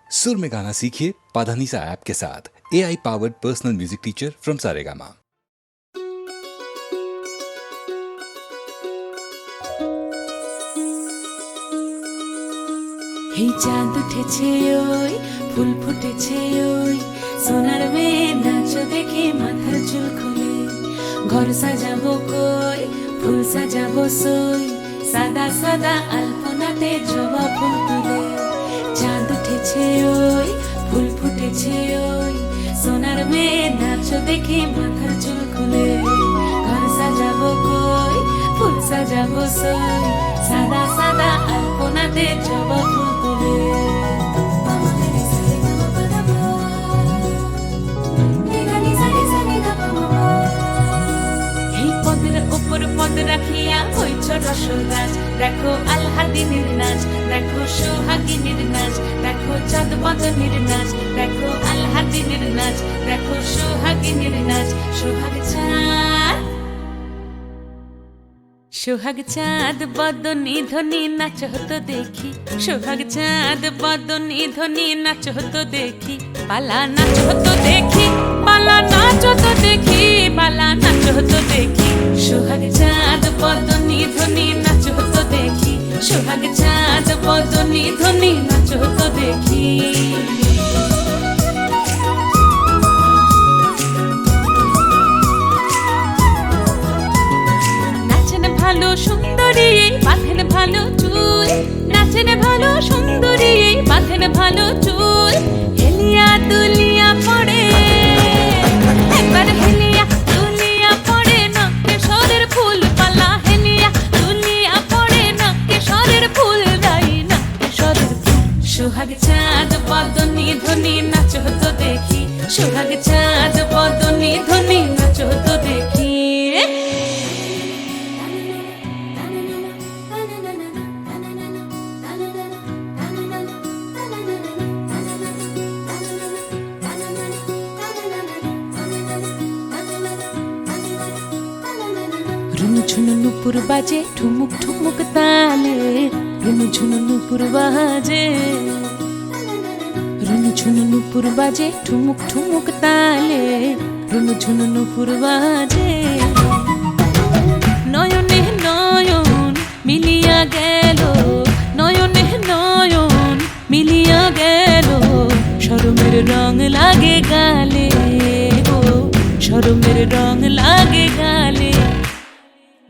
सुर में गाना सीखिए पाधानीसा ऐप के साथ। AI powered personal music teacher from Saregama. এই চাঁদ উঠেছে ওই ফুল ফুটেছে ওই সোনার মেয়ে নাচ দেখে মাথার চুল খুলে ঘর সাজাবো কই ফুল সাজাবো সই সাদা সাদা আলপনাতে জবা ফুল তুলে চাঁদ উঠেছে ওই ফুল ফুটেছে ওই সোনার মেয়ে নাচ দেখে মাথার চুল খুলে ঘর সাজাবো কই ফুল সাজাবো সই সাদা সাদা আলপনাতে জবা ফুল পদ রাখিয়া হইছ রসরাজ দেখো আলহাদিনের নাচ দেখো সোহাগিনীর নাচ দেখো চাঁদ বদনের নাচ দেখো আলহাদিনের নাচ দেখো সোহাগিনীর নাচ সোহাগ চাঁদ বদনী ধ্বনি নাচ হতো দেখি সোহাগ চাঁদ বদনী ধ্বনি নাচ হতো দেখি পালা নাচ হতো দেখি পালা নাচ হতো দেখি পালা নাচ হতো দেখি সোহাগ চাঁদ বদনী ধ্বনি নাচ হতো দেখি সোহাগ চাঁদ বদনী ধ্বনি নাচ হতো দেখি ভালো সুন্দরী বাঁধেন ভালো চুল নাচেন ভালো সুন্দরী বাঁধেন ভালো চুল হেলিয়া দুলিয়া পড়ে একবার হেলিয়া দুলিয়া পড়ে নকে সরের ফুল পালা হেলিয়া দুলিয়া পড়ে নকে সরের ফুল দাই নকে সরের ফুল সোহাগ চাঁদ বদনী ধ্বনি নাচ হতো দেখি সোহাগ চাঁদ বদনী ধ্বনি নাচ হতো দেখি রুনু ঝুনু নুপুর বাজে ঠুমুক ঠুমুক তালে রুনু ঝুনু নুপুর বাজে রুনু ঝুনু নুপুর বাজে ঠুমুক ঠুমুক তালে রুনু ঝুনু নুপুর বাজে নয়নে নয়ন মিলিয়া গেল নয়নে নয়ন মিলিয়া গেল শরমের রং লাগে গালে গো শরমের রং লাগে গালে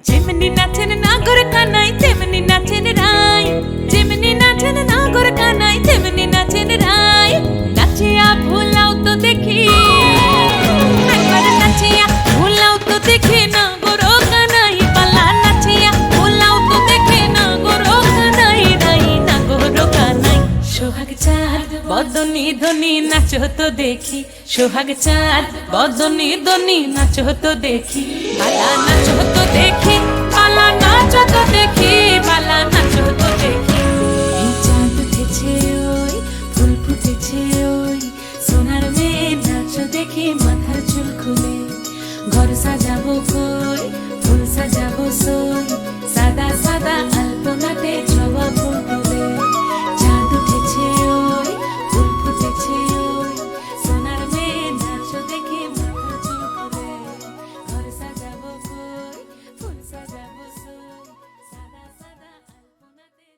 যেমনি নাচেন নাগর কানাই তেমনি নাচেন রাই যেমনি নাচেন নাগর কানাই তেমনি নাচেন রাই নাচিয়া ভুলাও তো দেখি একবার নাচিয়া ভুলাও তো দেখি নাগর কানাই পালা নাচিয়া ভুলাও তো দেখি নাগর কানাই রাই নাগর কানাই সোহাগ চাঁদ বদনী ধ্বনি নাচ হতো দেখি সোহাগ চাঁদ বদনী ধ্বনি নাচ হতো দেখি পালা নাচ হতো দেখি পালা নাচ হতো দেখি পালা নাচ হতো দেখি এই চাঁদ উঠেছে ওই ফুল ফুটেছে ওই সোনার মেয়ে নাচ দেখি মাথার চুল খুলে ঘর সাজাবো কই ফুল সাজাবো সই সাদা সাদা আলপনাতে জবা ফুল তুলে চাঁদ উঠেছে ওই ফুল ফুটেছে ওই সোনার মেয়ে নাচ দেখি মাথার চুল খুলে ঘর সাজাবো কই ফুল সাজাবো সই সাদা সাদা আলপনাতে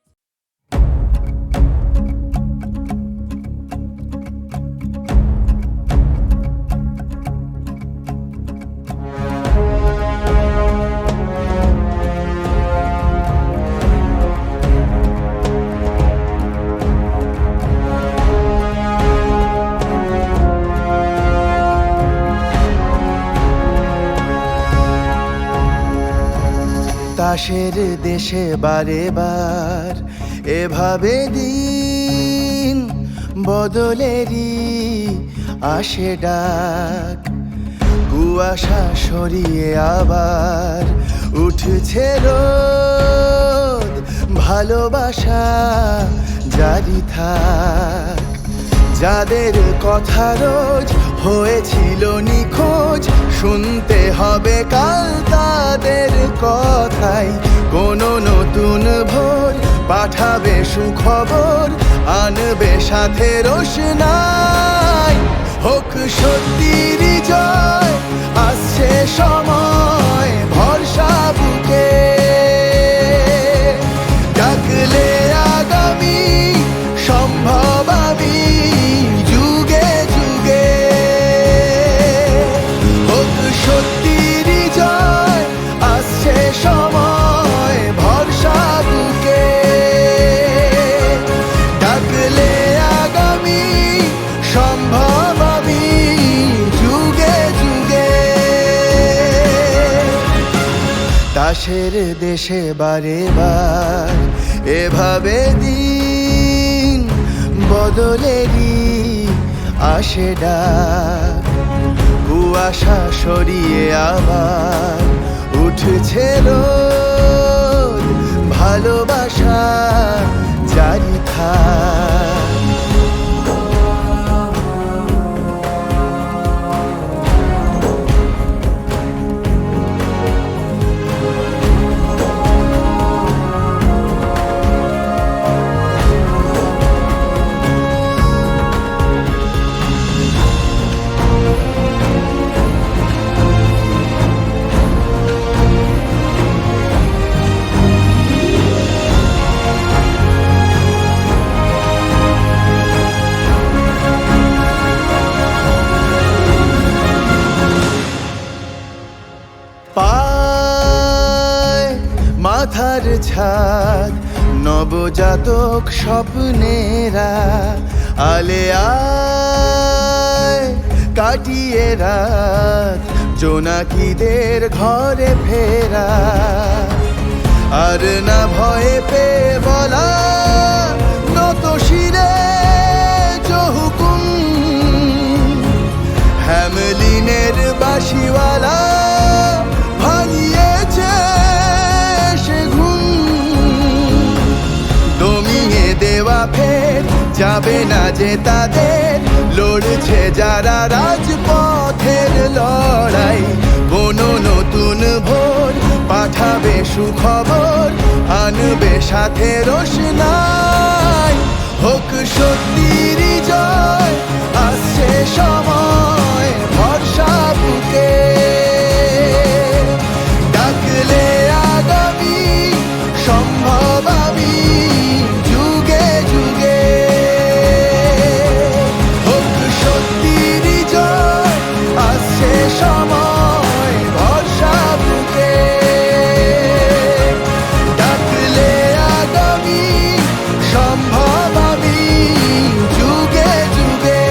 তাসের দেশে বারে বার এভাবে দিন বদলেরই আসে ডাক কুয়াশা সরিয়ে আবার উঠছে রোদ ভালোবাসা জারি থাক যাদের কথা রোজ হয়েছিল নিখোঁজ শুনতে হবে কাল তাদের কথাই কোনো নতুন ভোর পাঠাবে সুখবর, আনবে সাথে রোশনাই। হোক সত্যির জয়, আসছে সময় ভরসা বুকে, ডাকলে আগামী সম্ভব আমি যুগে যুগে। হোক সত্যির জয়, আসছে সময় ভরসা বুকে, ডাকলে আগামী সম্ভব আমি যুগে যুগে। তাসের দেশে বারে বার এভাবে দিন বদলেরই আসে ডাক। কুয়াশা সরিয়ে আবার উঠছে রোদ, ভালোবাসা জারি থাক। পায় মাথার ছাদ নবজাতক স্বপ্নেরা, আলে আয় কাটিয়ে রাত জোনাকিদের ঘরে ফেরা। আর না ভয়ে পেয়ে বলা নত শিরে জহুকুম, হ্যামলিনের বাঁশিওয়ালা ভাঙিয়েছে সে ঘুম। দমিয়ে দেওয়া ফের যাবে না যে তাদের, লড়ছে যারা রাজপথের লড়াই। কোনো নতুন ভোর পাঠাবে সুখবর, আনবে সাথে রোশনাই। হোক সত্যির জয়, আসছে সময় ভরসা বুকে, ডাকলে আগামী সম্ভব আমি যুগে যুগে। হোক সত্যির জয়, আসছে সময় ভরসা বুকে, ডাকলে আগামী সম্ভব আমি যুগে যুগে।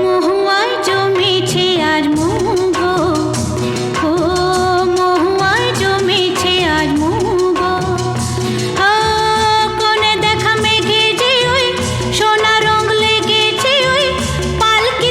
মহুয়ায় জমেছে আজ মুগো, ও মহুয়ায় জমেছে আজ মুগো। কোণে দেখা মেঘে যে ওই সোনা রং লেগেছে ওই পালকি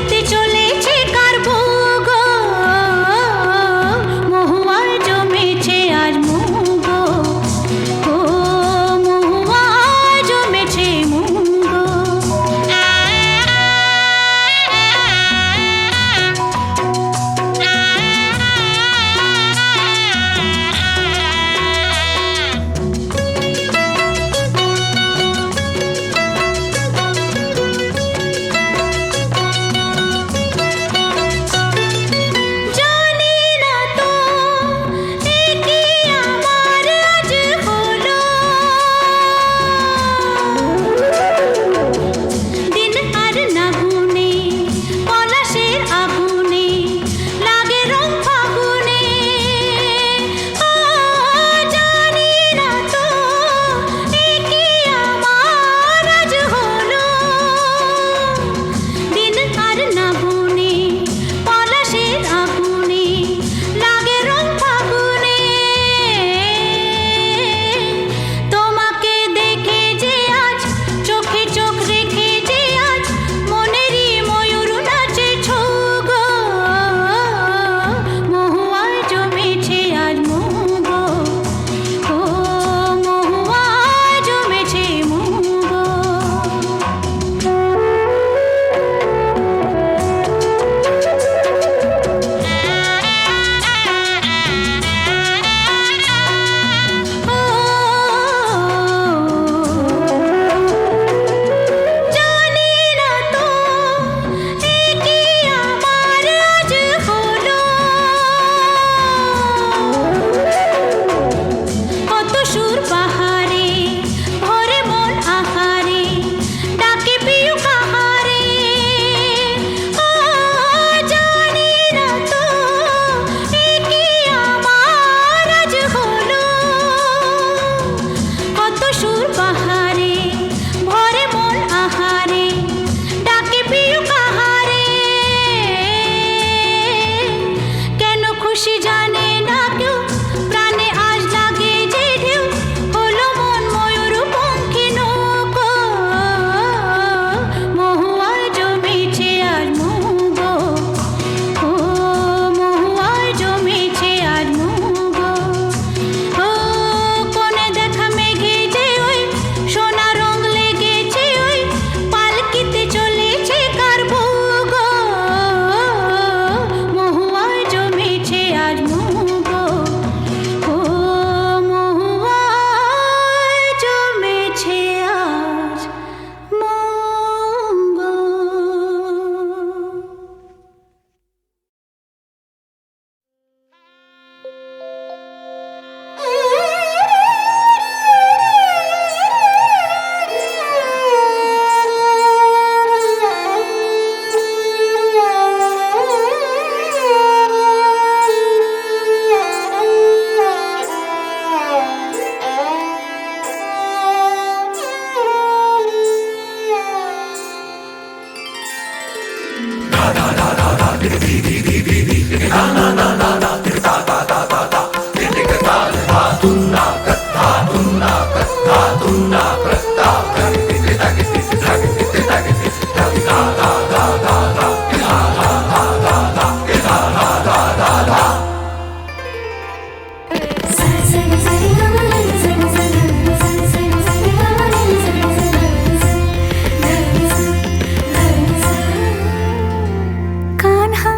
कान्हा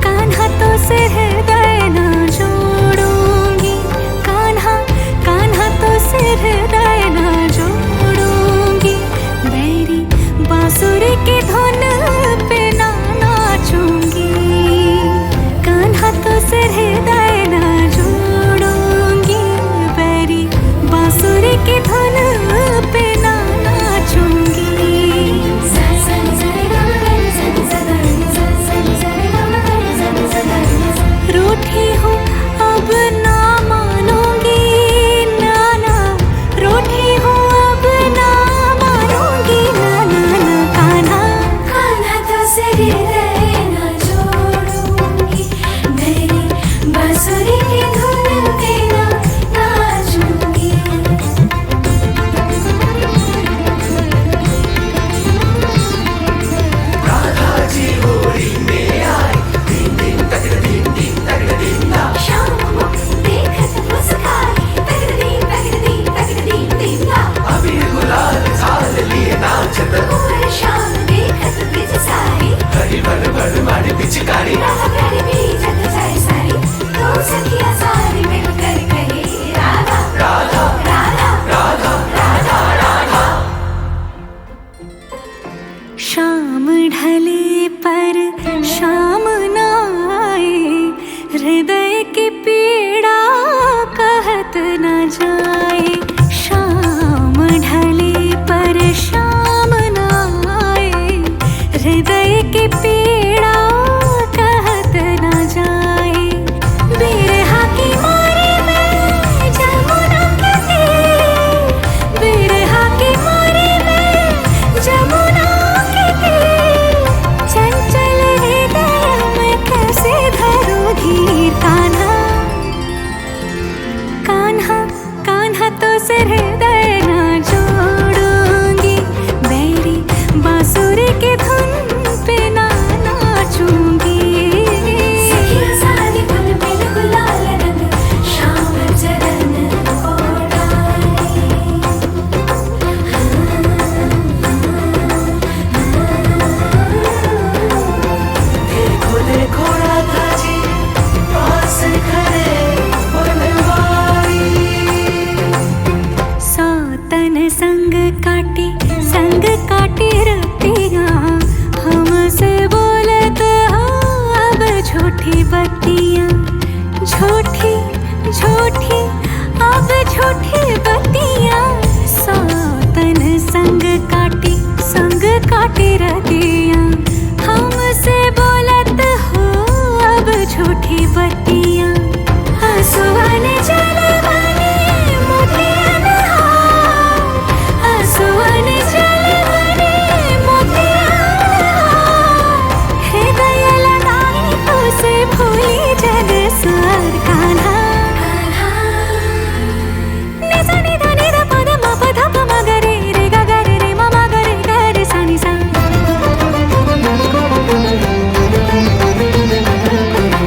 कान्हा तो से हृदय ना जोड़ूंगी, कान्हा कान्हा तो से हृदय ना जोड़ूंगी, बैरी बांसुरी की धुन पे ना नाचूंगी, कान्हा तो से हृदय ना जोड़ूंगी, बैरी बांसुरी की धुन पे ना नाचूंगी। रूठी हूँ अब ना मानूंगी, नाना रूठी हूँ अब ना मानूंगी, नाना कान्हा कान्हा तो से हृदय ना जोड़ूंगी, मेरी बांसुरी की धुन पे ना नाचूंगी। शाम देखत मुस्काई तगड़ी तगड़ी तगड़ी दिला, अबीर गुलाल झाल लिए नाचत, उमर शाम देखत बिच सारी, हरी भर भर मारी पिचकारी, राधा प्यारी बीजत जाए सारी, तो सखिया सारी मिलकर कहे राधा राधा राधा राधा राधा राधा। शाम ढले पर शाम ना आए, हृदय की पीड़ा कहत न जाए, शाम ढले पर शाम ना आए, हृदय की पीड़ा कहत न जाए, बिरहा की मारी में जमुना के तीर, बिरहा की मारी में जमुना के तीर, चंचल हृदय में कैसे धरूं धीर, कान्हा कान्हा कान्हा तो से हृदय ना जोड़ूंगी, बैरी बांसुरी की धुन पे ना नाचूंगी। सखिया सारी बुलबुल गुलाल रंग शाम चरण ओढ़ाए, देखो देखो राधा जी पास खड़े बनवारी, सौतन संग काटी रतियाँ, हमसे बोलत हो अब झूठी बत्तियाँ, झूठी झूठी अब झूठी बत्तियाँ, सौतन संग काटी रतियाँ, हमसे बोलत हो अब झूठी बत्तियाँ, आंसुअन जलवने मोतियन हार, आंसुअन जलवने मोतियन हार, हृदय लगाई तो से भूली जग सार, कान्हा निसा निधा निधा पद म पध प म ग रे रे ग ग रे रे म म ग रे ग रे सा नि सा,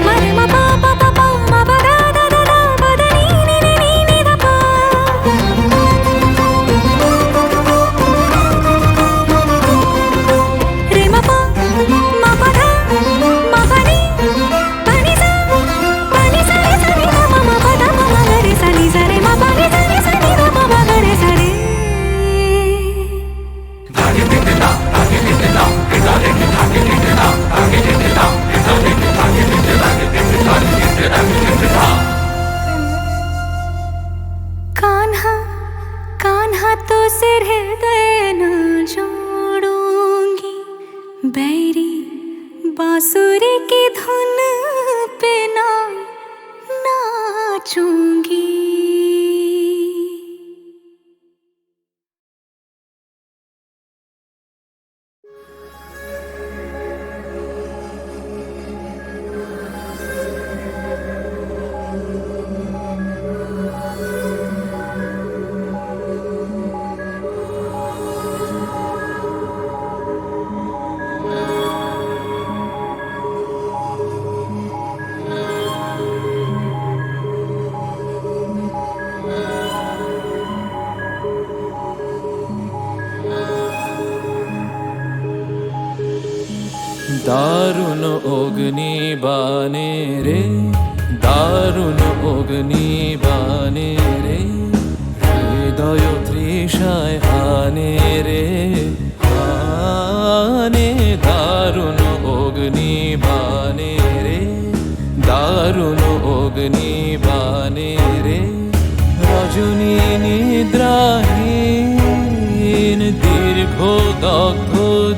म रे म प प प प म प द द द द प द नि नि नि नि नि द प, रे म प म प ध म प नि प नि सा रे सा नि ध म म प ध प म ग रे सा नि सा रे म प नि सा नि सा नि ध प म ग रे सा रे। कान्हा कान्हा तो से हृदय न जोड़ूंगी, बैरी बांसुरी की धुन पे ना नाचूंगी। দারুণ অগ্নিবাণে রে, দারুণ অগ্নিবাণে রে, হৃদয় তৃষায় হানে রে, হানে দারুণ অগ্নিবাণে রে, দারুণ অগ্নিবাণে রে। রজনী নিদ্রাহীন দীর্ঘ দগ্ধ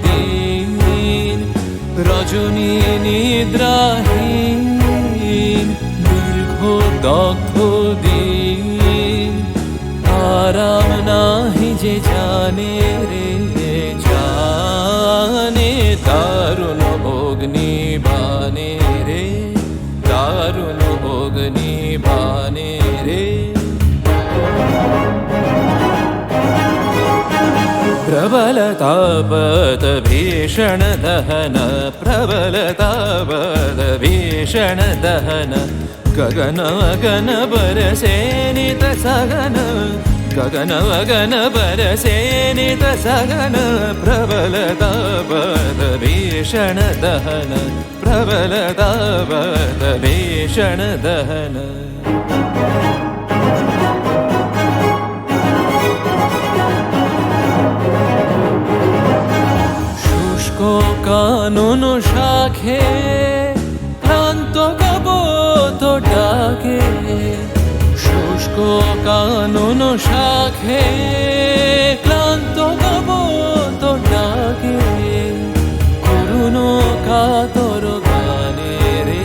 দিন, রজনী নিদ্রাহীন দীর্ঘ দগ্ধ দিন, আরাম নাহি যে জানে রে, জানে দারুণ অগ্নিবাণে রে, দারুণ অগ্নিবাণে রে। प्रबलतापद भीषण दहन, प्रबलतापद भीषण दहन, गगन गगन बरसे नित सगन, गगन गगन बरसे नित सगन, प्रबलतापद भीषण दहन, प्रबलतापद भीषण दहन। কানন শাখে ক্লান্ত কবত ডাকে, শুষ্ক কানন শাখে ক্লান্ত কবত ডাকে, করুণ কাতর গানে রে,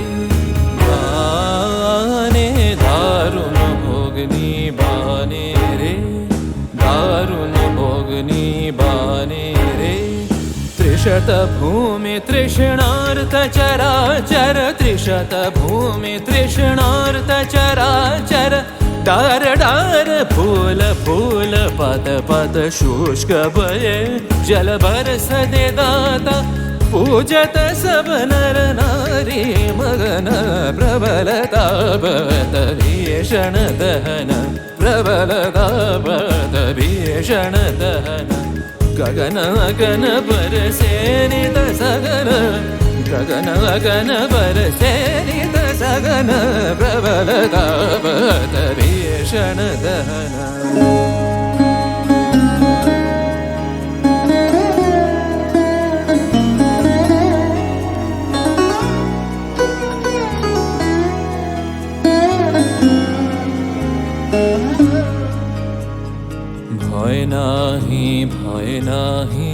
গানে দারুণ অগ্নিবাণে রে, দারুণ অগ্নিবাণে রে। त्रिशत भूमि तृष्णार्थ चराचर, त्रिशत भूमि तृष्णार्थ चराचर, डार डार फूल फूल पत पत शुष्क भये जल बरस दे दाता, पूजत सब नर नारी मगन, प्रबलतापद भीषण दहन, प्रबलतापद भीषण दहन, गगन गगन बरसे नित सगन, गगन गगन बरसे नित सगन, प्रबलतापद भीषण दहन। ভয় নাহি ভয় নাহি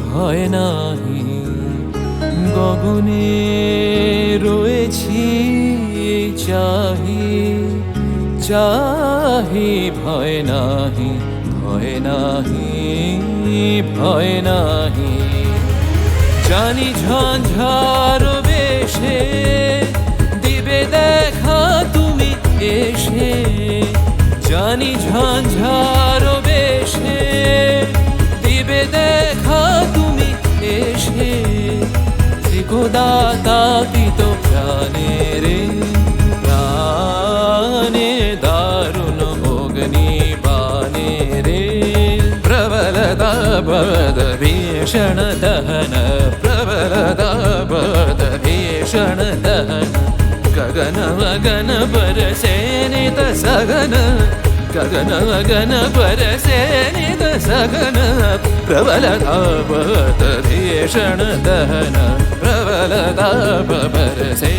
ভয় নাহি, গগনে রয়েছি চাহি চাহি, ভয় নাহি ভয় নাহি ভয় নাহি। জানি ঝঞ্ঝার বেশে দিবে দেখা তুমি এসে, জানি ঝঞ্ঝার বেশে দিবে দেখা তুমি এসে, ত্রিকোদাতাপিত প্রাণে রে, প্রাণে দারুণ অগ্নিবাণে রে, প্রবলতাপদ ভীষণ দহন, प्रबलतापद भीषण दहन, गगन गगन बरसे नित सगन, गगन गगन बरसे नित सगन, प्रबलतापद भीषण दहन, प्रबलताप बरसे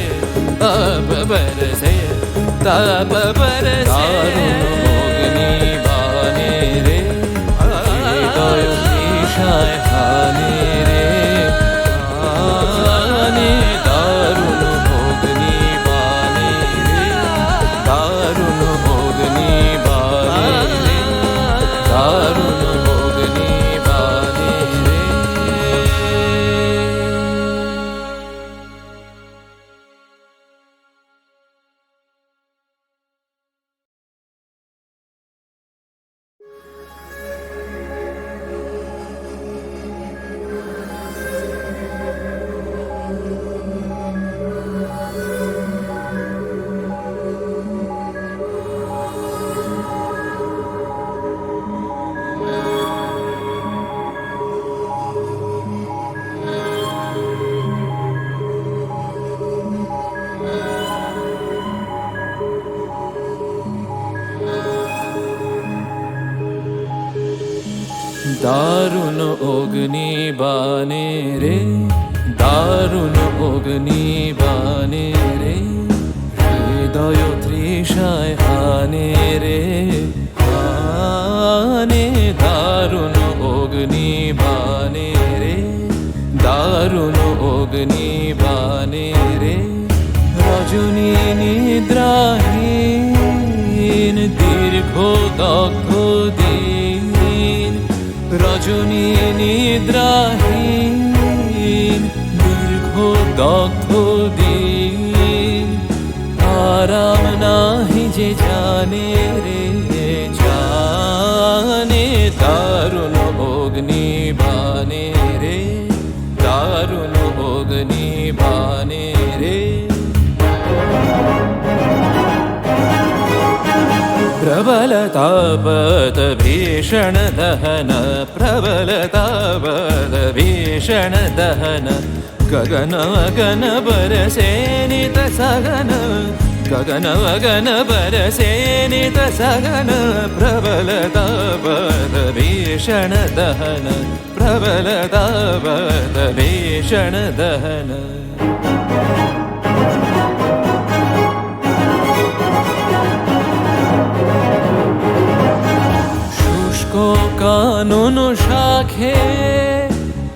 ताप बरसे ताप बरसे। अग्निबाणे रे, हृदय तृषाय हाने रे, हाने दारुण अग्निबाणे रे, दारुण अग्निबाणे रे, दारुण अग्निबाणे रे। দারুণ অগ্নিবাণে রে, দারুণ অগ্নিবাণে রে, হৃদয় তৃষায় হানে রে, হানে দারুণ অগ্নিবাণে রে, দারুণ অগ্নিবাণে রে। রজনী নিদ্রাহীন দীর্ঘ দগ্ধ দিন, রজনী নিদ্রাহীন দীর্ঘ দগ্ধ দিন, আরাম নাহি যে জানে রে জানে, দারুণ অগ্নিবাণে রে, দারুণ অগ্নিবাণে রে। प्रबलतापद भीषण दहन, प्रबलतापद भीषण दहन, गगन गगन बरसे नित सगन, गगन गगन बरसे नित सगन, प्रबलतापद भीषण दहन, प्रबलतापद भीषण दहन। কানন শাখে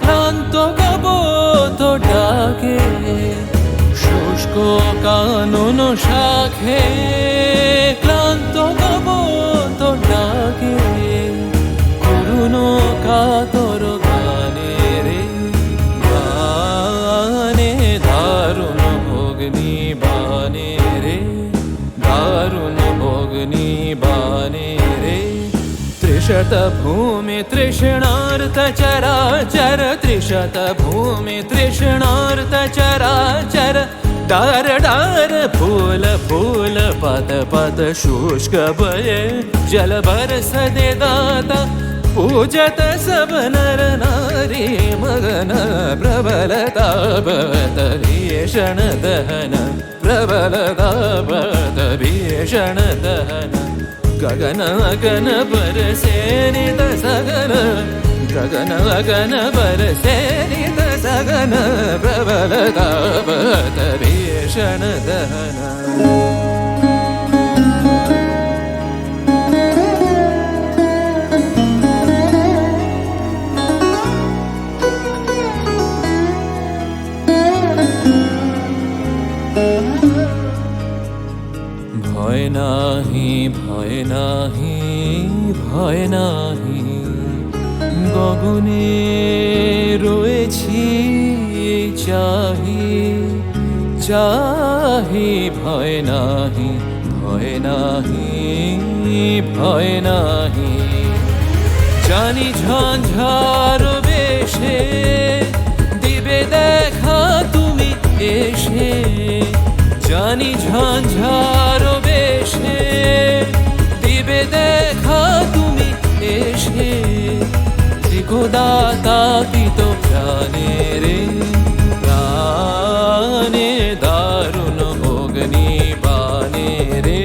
ক্লান্ত কবত ডাকে, শুষ্ক কানন শাখে ক্লান্ত কবত ডাকে, করুণ কাতর গানে রে গানে, দারুণ অগ্নিবাণে রে, দারুণ অগ্নিবাণে রে। त्रिशत भूमि तृष्णार्थ चराचर, त्रिशत भूमि तृष्णार्थ चराचर, डार डार फूल फूल पत पत शुष्क बये जल बरस दे दाता, पूजत सब नर नारी मगन, प्रबलतापद भीषण दहन, प्रबलतापद भीषण दहन, गगन गगन बरसे नित सगन, गगन गगन बरसे नित सगन, प्रबलतापद भीषण दहन। ভয় নাহি ভয় নাহি ভয় নাহি, গগনে রয়েছি চাহি চাহি, ভয় নাহি ভয় নাহি ভয় নাহি, জানি ঝঞ্ঝার বেশে দিবে দেখা তুমি এসে, জানি ঝঞ্ঝার বেশে দিবে দেখা তুমি এসে, ত্রিকোদাতা পিত প্রাণে রে প্রাণে, দারুণ অগ্নিবাণে রে,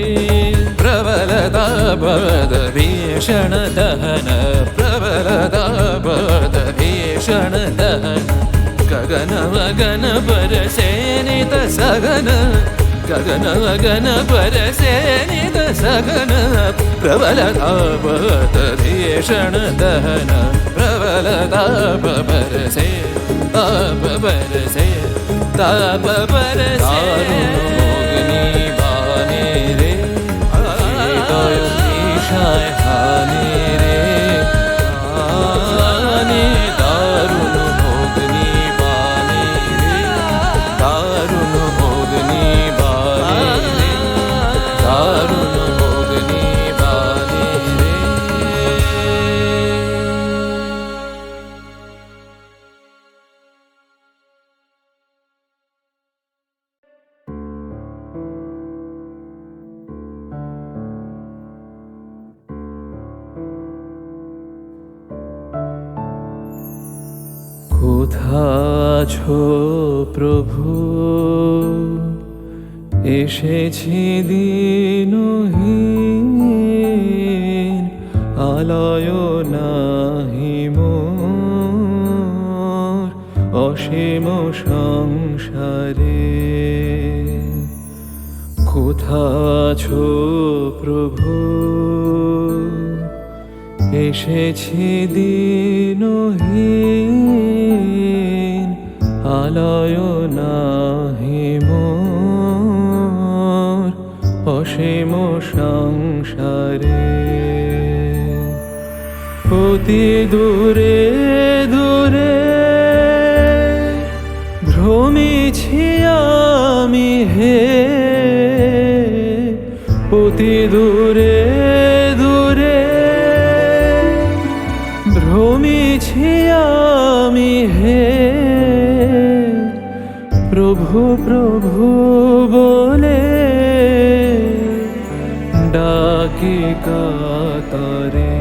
প্রবলতাপদ भीषण दहन, प्रबलतापद भीषण दहन, गगन गगन बरसे नित सगन, गगन गगन बरसे नित सगन, प्रबलतापद भीषण दहन, प्रबलताप बरसे ताप बरसे ताप बरसे, अग्निबाणे रे, हृदय तृषाय हाने रे हाने, दारुण अग्निबाणे रे, दारुण अग्निबाणे रे, दारुण अग्निबाणे रे। কোথা আছো প্রভু, এসেছি দিনহীন, আলয় নাহি মোর অসীম সংসারে। কোথা আছো প্রভু, এসেছি দীনহীন, আলয় নাহি মোর অসীম সংসারে। অতি দূরে দূরে ভ্রমিছি আমি হে, অতি দূরে দূরে ভ্রমিছি আমি হে। প্রভু প্রভু বলে ডাকি কাতরে।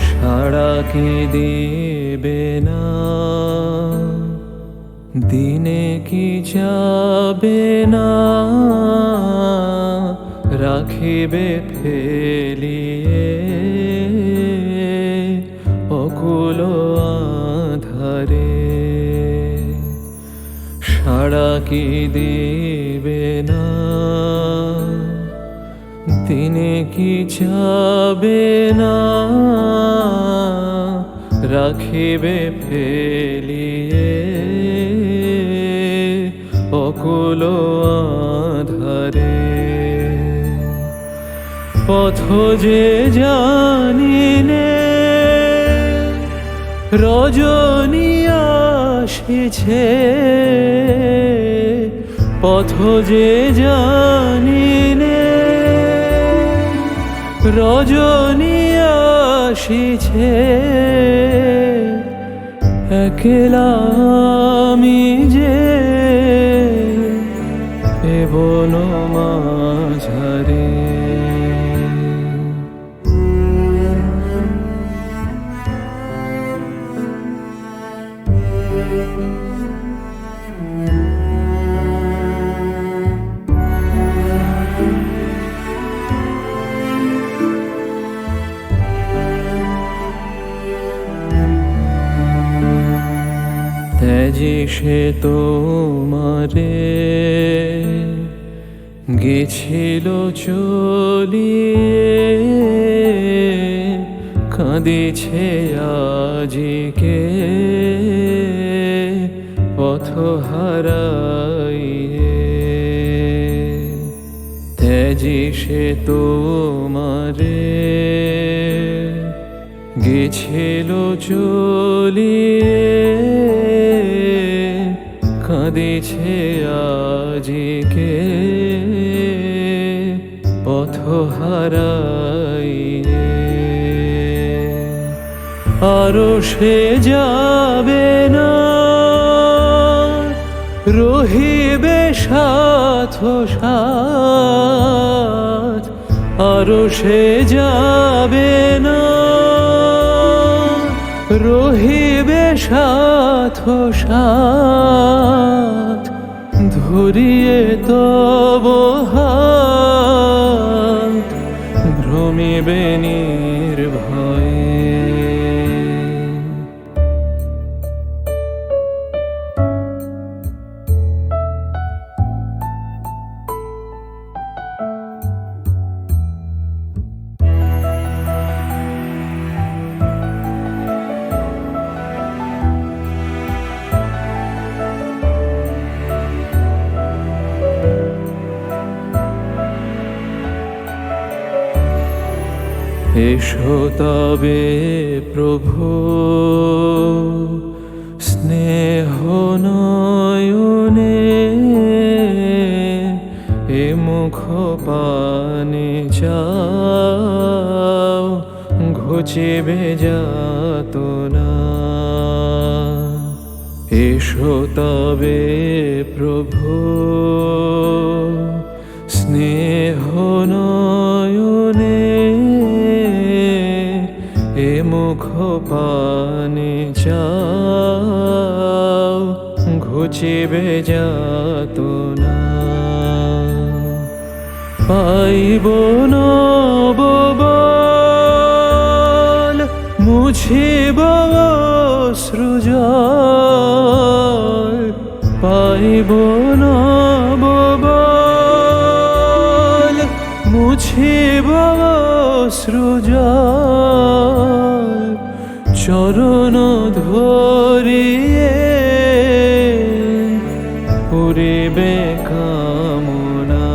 সাড়া কি দেবে না, দিনে কি যাবে না, রাখিবে ফেলিয়ে অকুল আধারে। সাড়া কি দিবে না, দিনে কি যাবে না, রাখিবে ফেলিয়ে অকুল আধারে। পথ যে জানি নে, রজনী আসিছে, পথ যে জানি নে, রজনী আসিছে। একলা আমি যে এ বন মাঝারে। ত্যাজি সে তোমারে গেছিল চলিয়ে, কাঁদিছে আজিকে পথ হারাইয়ে। ত্যাজি সে তোমারে গেছিল চলিয়ে, কাঁদিছে আজিকে পথ হারাইয়ে। আরো সে যাবে না, রহিবে সাথ সাথ। আরো সে যাবে না, রহিবে সাথ সাথ। ধরিয়ে তব হাত, ভ্রমিবে নির্ভয়ে। এসো তবে প্রভু স্নেহ নয়নে, এ মুখ পানে যাও ঘুচিবে যাতনা। এসো এসো তবে প্রভু স্নেহ নয়নে এ মুখ পানে চাও ঘুচিবে যাতনা পাইব নববল মুছিব অশ্রুজল পাইব নববল মুছিব অশ্রুজল চরণ ধরিয়ে পুরিবে কামনা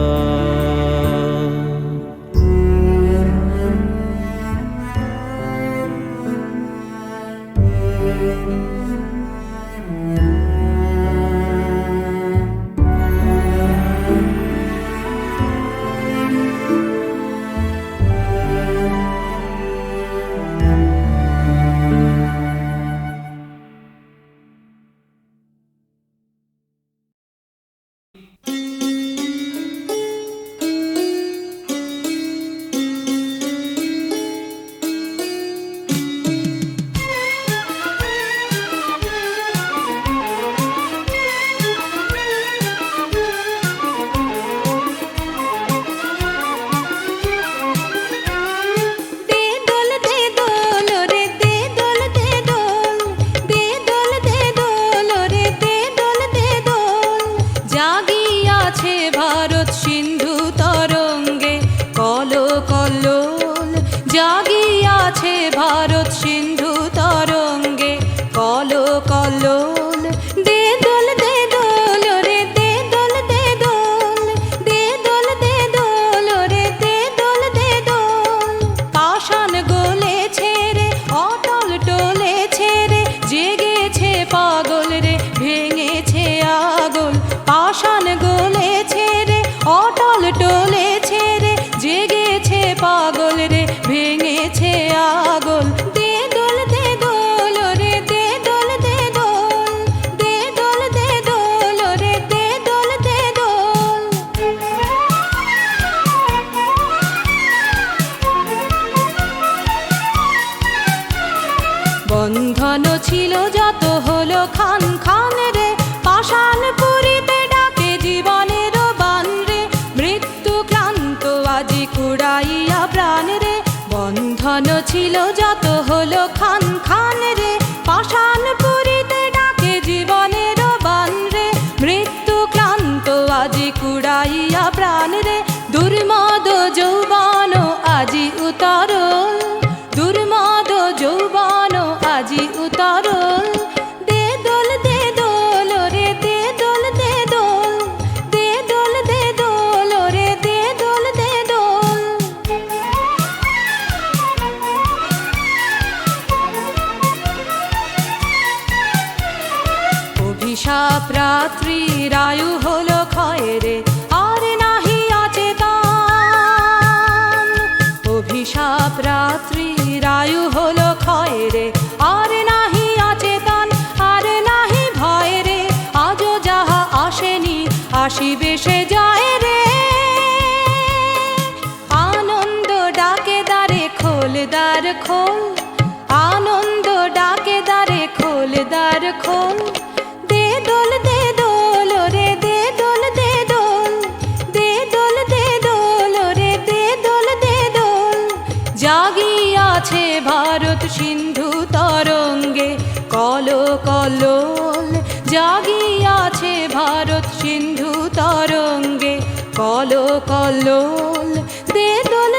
জাগিয়াছে ভারত সিন্ধু তরঙ্গে কল কল্লোল দে দোল রে দে দোল দে দোল রে দে দোল পাষাণ গলেছে রে অটল টলেছে রে জেগেছে পাগল রে ভেঙেছে আগল পাষাণ গলেছে রে অটল টলেছে রে জেগেছে পাগল রে ভেঙেছে আগল দে দোল রে দে দোল দে দোল রে দে দোল বন্ধন ছিল যত হলো খান খান রে পাষাণ পুরীতে ডাকে জীবনের বান রে মৃত্যু ক্লান্ত আজি কুড়াইয়া প্রাণ রে বন্ধন ছিল যত হলো খান খান রে পাষাণ পুরীতে ডাকে জীবনের বান রে মৃত্যু ক্লান্ত আজি কুড়াইয়া প্রাণ রে দুর্মদ যৌবন আজি উতরল দুর্মদ যৌবন আজি উতরল দে দোল রে দে দোল দে দোল রে দে দোল অভিশাপ রাত্রির আয়ু হলো ক্ষয় রে আর নাহি আছে তান অভিশাপ রাত্রির আয়ু হলো ক্ষয় রে আর নাহি আছে তান আর নাহি ভয় রে আজও যাহা আসেনি আসিবে সে যায় রে আনন্দ ডাকে দ্বারে খোল দ্বার খোল আনন্দ ডাকে দ্বারে খোল দ্বার খোল দে দোল রে দে দোল রে দে দোল জাগিয়াছে ভারত সিন্ধু তরঙ্গে কল কল্লোল জাগিয়াছে ভারত সিন্ধু তরঙ্গে কল কল্লোল দে দোল